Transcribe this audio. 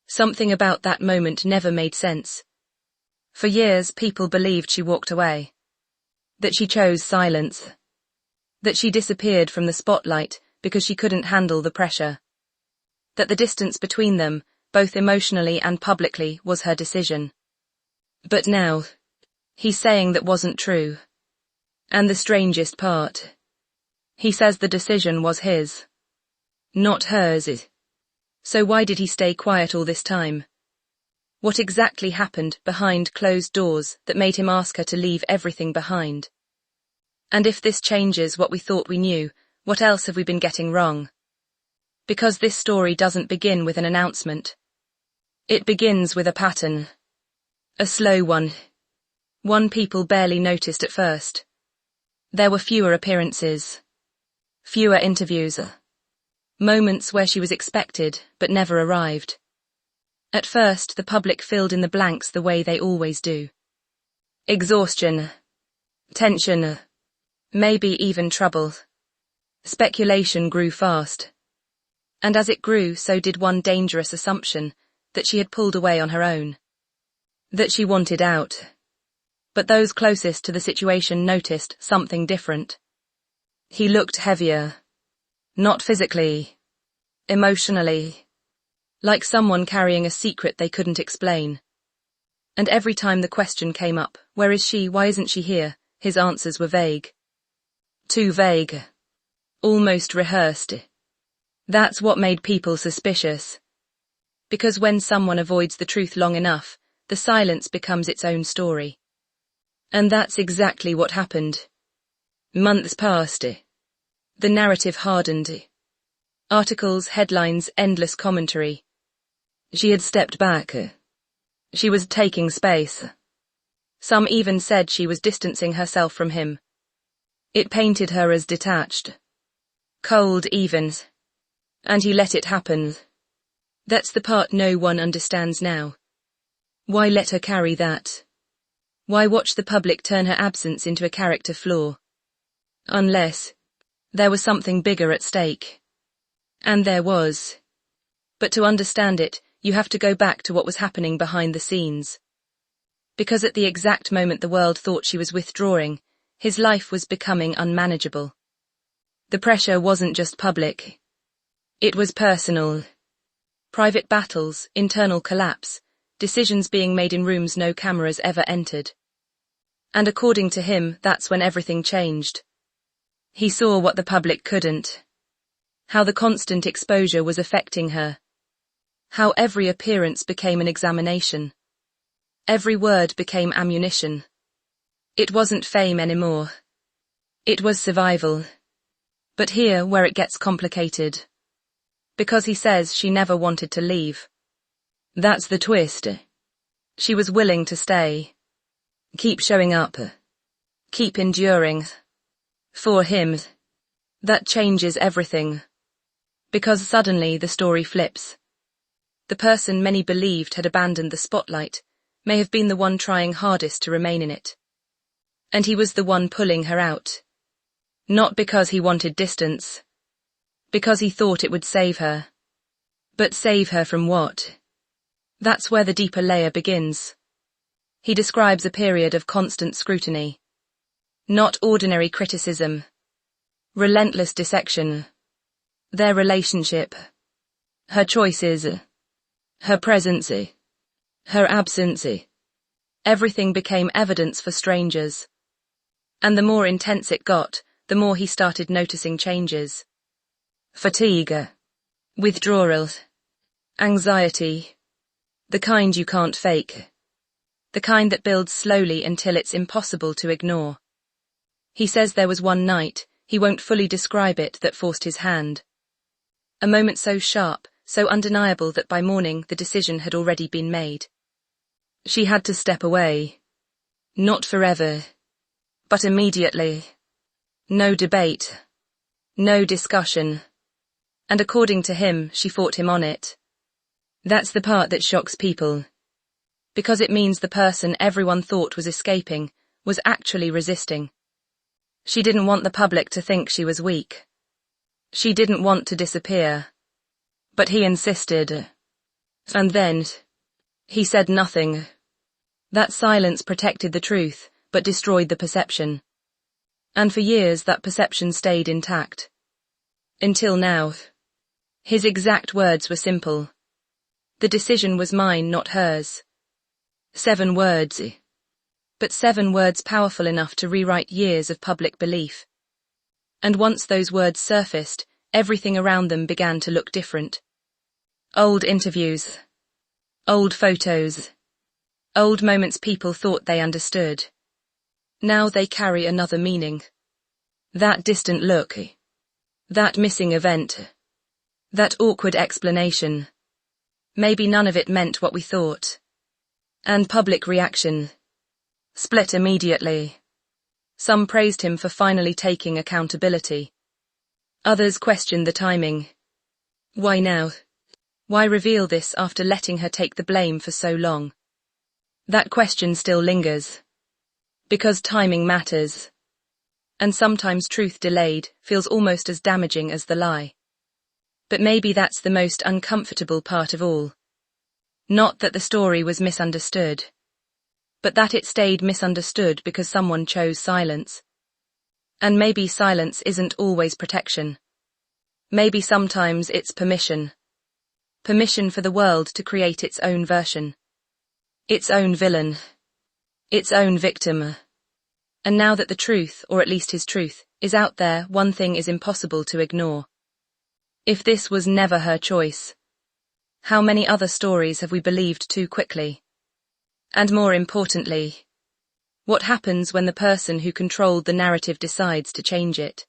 Something about that moment never made sense. For years, people believed she walked away. That she chose silence. That she disappeared from the spotlight because she couldn't handle the pressure. That the distance between them, both emotionally and publicly, was her decision. But now, he's saying that wasn't true. And the strangest part. He says the decision was his. Not hers. So why did he stay quiet all this time? What exactly happened behind closed doors that made him ask her to leave everything behind? And if this changes what we thought we knew, what else have we been getting wrong? Because this story doesn't begin with an announcement. It begins with a pattern. A slow one. One people barely noticed at first. There were fewer appearances. Fewer interviews. Moments where she was expected, but never arrived. At first, the public filled in the blanks the way they always do. Exhaustion. Tension. Maybe even trouble. Speculation grew fast. And as it grew, so did one dangerous assumption, that she had pulled away on her own. That she wanted out. But those closest to the situation noticed something different. He looked heavier. Not physically. Emotionally. Like someone carrying a secret they couldn't explain. And every time the question came up, where is she, why isn't she here, his answers were vague. Too vague. Almost rehearsed. That's what made people suspicious. Because when someone avoids the truth long enough, the silence becomes its own story. And that's exactly what happened. Months passed. The narrative hardened. Articles, headlines, endless commentary. She had stepped back. She was taking space. Some even said she was distancing herself from him. It painted her as detached. Cold even. And he let it happen. That's the part no one understands now. Why let her carry that? Why watch the public turn her absence into a character flaw? Unless there was something bigger at stake. And there was. But to understand it, you have to go back to what was happening behind the scenes. Because at the exact moment the world thought she was withdrawing, his life was becoming unmanageable. The pressure wasn't just public. It was personal. Private battles, internal collapse, decisions being made in rooms no cameras ever entered. And according to him, that's when everything changed. He saw what the public couldn't. How the constant exposure was affecting her. How every appearance became an examination. Every word became ammunition. It wasn't fame anymore. It was survival. But here where it gets complicated. Because he says she never wanted to leave. That's the twist. She was willing to stay. Keep showing up. Keep enduring. For him. That changes everything. Because suddenly the story flips. The person many believed had abandoned the spotlight may have been the one trying hardest to remain in it. And he was the one pulling her out. Not because he wanted distance. Because he thought it would save her. But save her from what? That's where the deeper layer begins. He describes a period of constant scrutiny. Not ordinary criticism. Relentless dissection. Their relationship. Her choices. Her presence. Her absence. Everything became evidence for strangers. And the more intense it got, the more he started noticing changes. Fatigue. Withdrawal. Anxiety. The kind you can't fake. The kind that builds slowly until it's impossible to ignore. He says there was one night, he won't fully describe it, that forced his hand. A moment so sharp, so undeniable that by morning the decision had already been made. She had to step away. Not forever. But immediately. No debate. No discussion. And according to him, she fought him on it. That's the part that shocks people. Because it means the person everyone thought was escaping was actually resisting. She didn't want the public to think she was weak. She didn't want to disappear. But he insisted. And then, he said nothing. That silence protected the truth, but destroyed the perception. And for years that perception stayed intact. Until now. His exact words were simple. The decision was mine, not hers. 7 words. But 7 words powerful enough to rewrite years of public belief. And once those words surfaced, everything around them began to look different. Old interviews. Old photos. Old moments people thought they understood. Now they carry another meaning. That distant look. That missing event. That awkward explanation. Maybe none of it meant what we thought. And public reaction. Split immediately. Some praised him for finally taking accountability. Others questioned the timing. Why now? Why reveal this after letting her take the blame for so long? That question still lingers. Because timing matters. And sometimes truth delayed feels almost as damaging as the lie. But maybe that's the most uncomfortable part of all. Not that the story was misunderstood, but that it stayed misunderstood because someone chose silence. And maybe silence isn't always protection. Maybe sometimes it's permission. Permission for the world to create its own version. Its own villain. Its own victim. And now that the truth, or at least his truth, is out there, one thing is impossible to ignore. If this was never her choice, how many other stories have we believed too quickly? And more importantly, what happens when the person who controlled the narrative decides to change it?